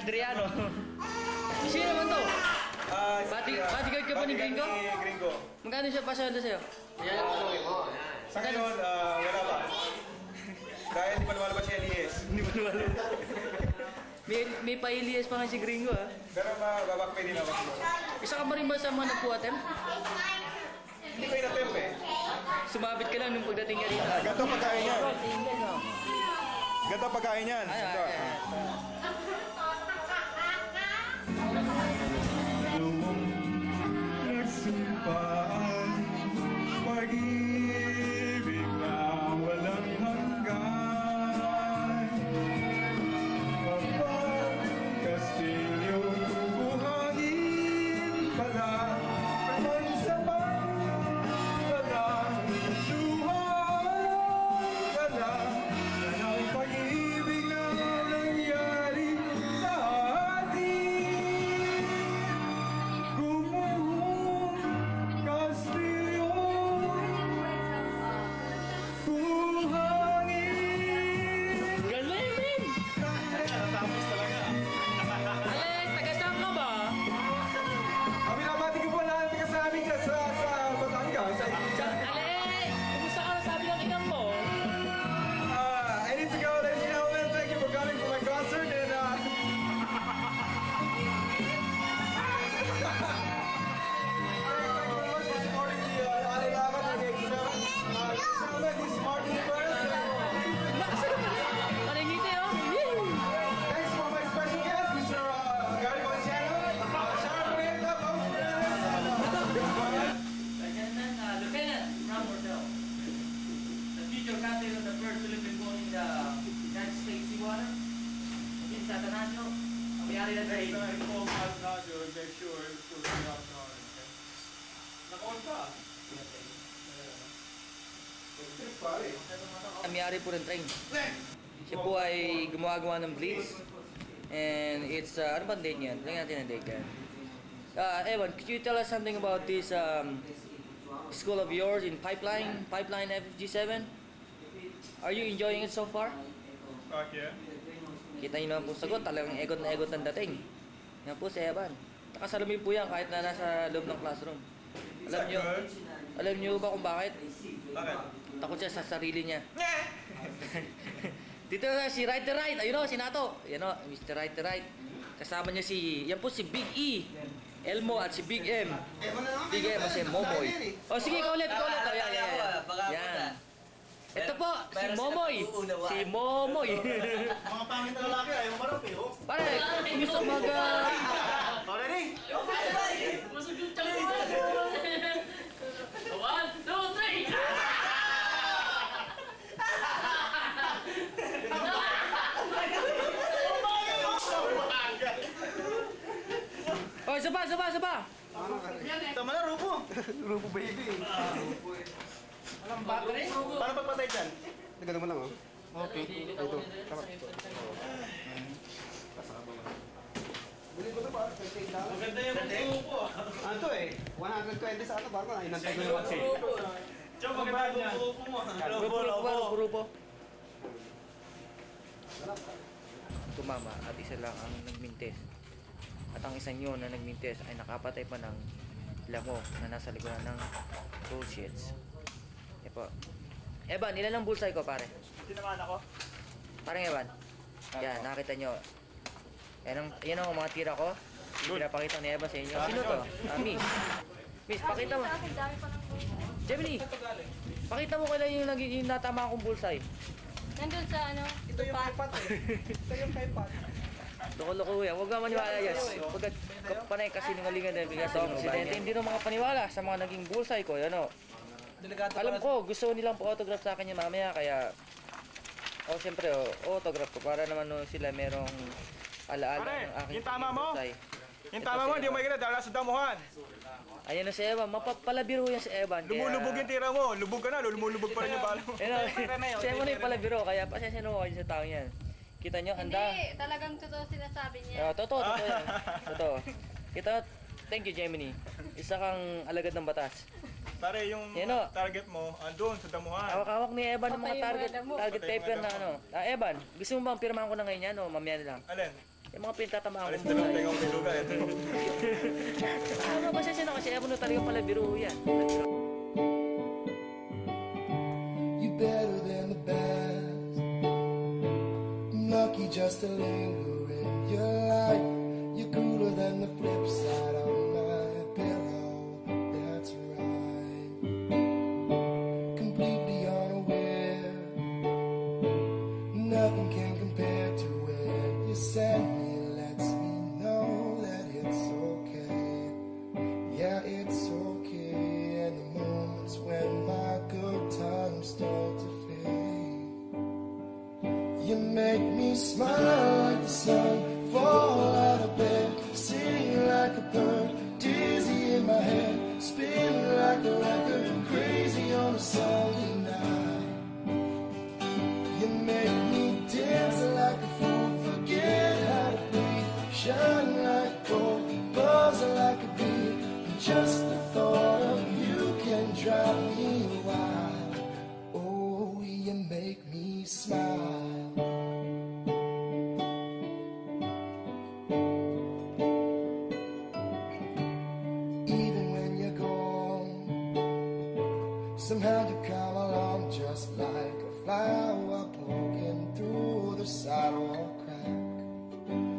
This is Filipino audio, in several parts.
Adriano. Sino naman to? Bodyguard ka ba ni Gringo? Gringo. Magkano siya pasado sa'yo? Yan ang tanongin mo. Sa ngayon, wala pa. Dahil hindi pa lumalabas si Elias. Hindi mo naman. May pa-Elias pa nga si Gringo ah. Pero babakpay din ako siguro. Isa ka ba rin ba sa mga nagpuatem? Hindi ko inatemp eh. Sumabit ka lang nung pagdating ka rito. Ganto pagkain yan. Ganto pagkain yan. Ito. Nagsumpaan, pag-ibig na walang hanggan. Kapag kastilyo, buhangin pala, magsabang pala, suhan pala, yan ang pag-ibig na nangyari sa atin. Gumuhong kastilyo, buhangin. Galing, men! Tapos talaga. Alek, taga-saan ka ba? Kami nabati ko po lahat ng kasabi ka sa Batangas. Alek! Kumusta ka? Sabi ng inang mo. I need to go, ladies and gentlemen. Thank you for coming for my concert. And thank you very much for supporting the Alilaban and the X7. Gentlemen, this is Martin Perez. Paningiti oh! Yee! Thanks for my special guest, Mr. Gary Valenciano. Sharon Pineda, Paus Pineda. Lieutenant Ramordell, the future captain of the first Philippine boat in the United States seawater, in Satanasio, ang mayari na Next train. time, call Mas Nacho and make sure it's still up now. Naka-on pa. Pare. Amiyari po ng train. Siya po ay gumawa ng blitz. And it's, ano ba date niyan? Tingnan natin ang date yan. Evan, could you tell us something about this school of yours in Pipeline FFG7? Are you enjoying it so far? Fuck yeah. Kita niyo naman po sagot, talagang egot na egot ang dating. Yan po si Evan. Nakasalamin po yan kahit na nasa loob ng classroom. Alam niyo ba kung bakit? Bakit? Takot siya sa sarili niya. Dito na si Right to Right. Ayun o, si Nato. Yan o, Mr. Right to Right. Kasama niya yan po si Big E. Elmo at si Big M. Big M at si Momoy. O sige, ikaw ulit. Yan. Ito po, si Momoy. Si Momoy. Mga pangit na lalaki, ayaw marap eh. Pare, gusto mag... Ready? One, two, three! O, isa pa. Tama na, Rupo. Rupo baby. Anong battery? Paano pagpatay dyan? Ganun mo lang, oh. Okay. Ito. Tama. Maganda yung Rupo. Ano to eh? 120 sa ano, parang inantay ko yung vaccine. Diyan, maganda yung Rupo mo. Grupo. Tumama at isa lang ang nagmintes. At ang isang yun na nagmintes ay nakapatay pa ng lamok na nasa likuran ng bullshits. Po. Evan, ilan ang bullseye ko, pare? Tinamaan ako. Parang Evan. Yan, nakita nyo. Yan ang mga tira ko. Pinapakita ni Evan sa inyo. Sino to? Miss. Miss, pakita mo. Gemini, pakita mo kailan yung natama akong bullseye. Nandun sa ano? Ito yung kaipat eh. Ito yung kaipat. Loko-loko yan. Huwag ka maniwala, yes. Huwag ka panay kasi nungalingan na bigla sa aksidente. Hindi na mga paniwala sa mga naging bullseye ko. Ano? Alam ko, gusto nilang po-autograph sa akin yung mamaya. Kaya, siyempre, autograph ko. Para naman sila merong alaala ng aking yung tama mo? bullseye. Yung tama mo, hindi mo makikita dahil nasa damuhan. Ayan na si Evan. Mapapalabiro yan si Evan. Lumulubog yung tira mo. Lubog ka na, lumulubog pa rin yung bala mo. Si Evan na yung palabiro. Kaya pasensya na ako sa taong yan. Kita nyo, anda. Hindi, talagang totoo sinasabi niya. Totoo yan. Totoo. Kita, thank you, Gemini. Isa kang alagad ng batas. Pare, yung target mo, andun sa damuhan. Hawak-hawak ni Evan ng mga Patay yung mga damo. target Patay yung paper mga na damo. Evan, gusto mo bang pirmahan ko na ngayon yan o mamaya na lang? Alin? Yung mga pinatatamaan Alis kong na lang buhay. tayong piluga. Ano ba siya kasi ayaw mo na talaga pala biro yan. You better than the best. Lucky just to linger in your life. You're cooler than the flip side of my pillow. That's right. Completely unaware. Nothing can compare to where you send me. Lets me know that it's okay. Yeah, it's okay. And the moments when my good times start to fade, you make me smile like the sun, fall out of bed, sing like a bird, dizzy in my head, spin like a record, crazy on a Sunday night. You make me dance like a fool, forget how to breathe, shine like gold, buzz like a bee. Just the thought of you can drive me wild. Oh, you make me smile. Even when you're gone, somehow you come along just like a flower poking through the sidewalk crack.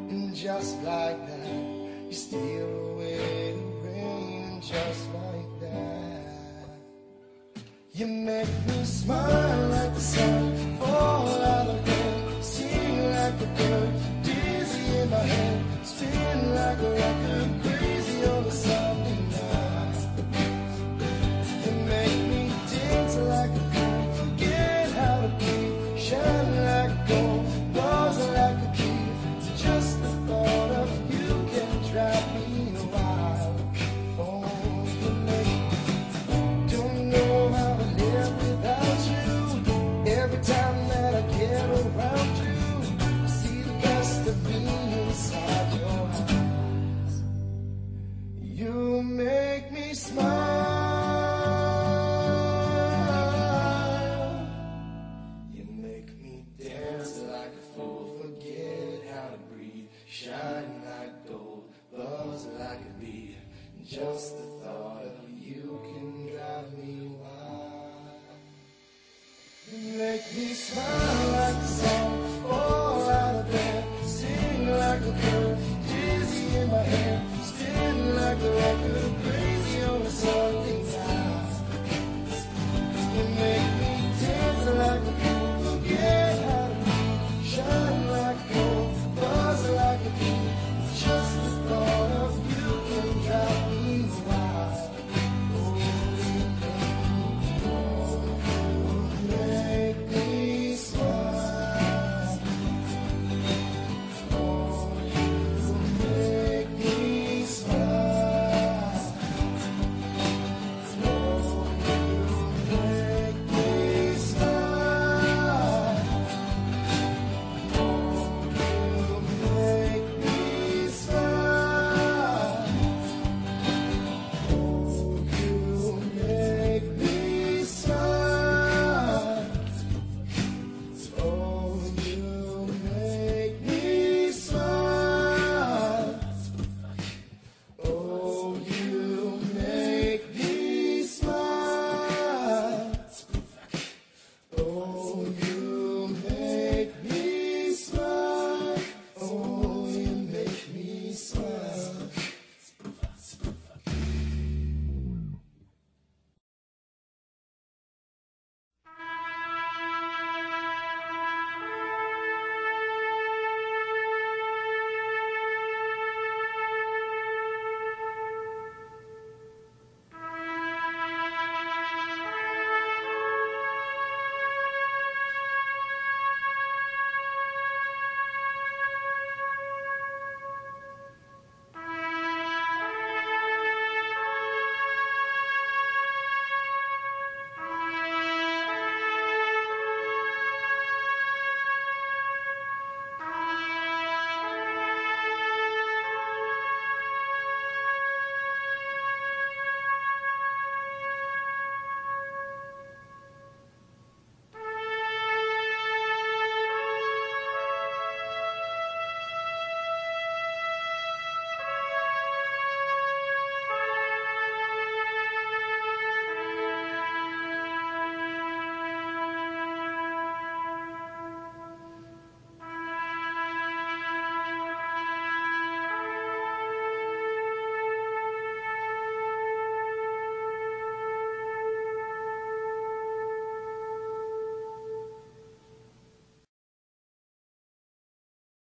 And just like that, you steal away the rain. And just like that, you make me smile like the sun, fall out of bed, sing like a bird, dizzy in my head, spin like a record, crazy on a Sunday night. You make me dance like a fool, forget how to be, shine like gold, buzz like a key. Just the thought of you can drive me wild. Oh, you make me don't know how to live without you. Every time that I get around you, I see the best of me inside your eyes. You make me smile. You make me dance like a fool, forget how to breathe, shine like gold, buzz like a bee. Just the thought of you can drive me wild. You make me smile.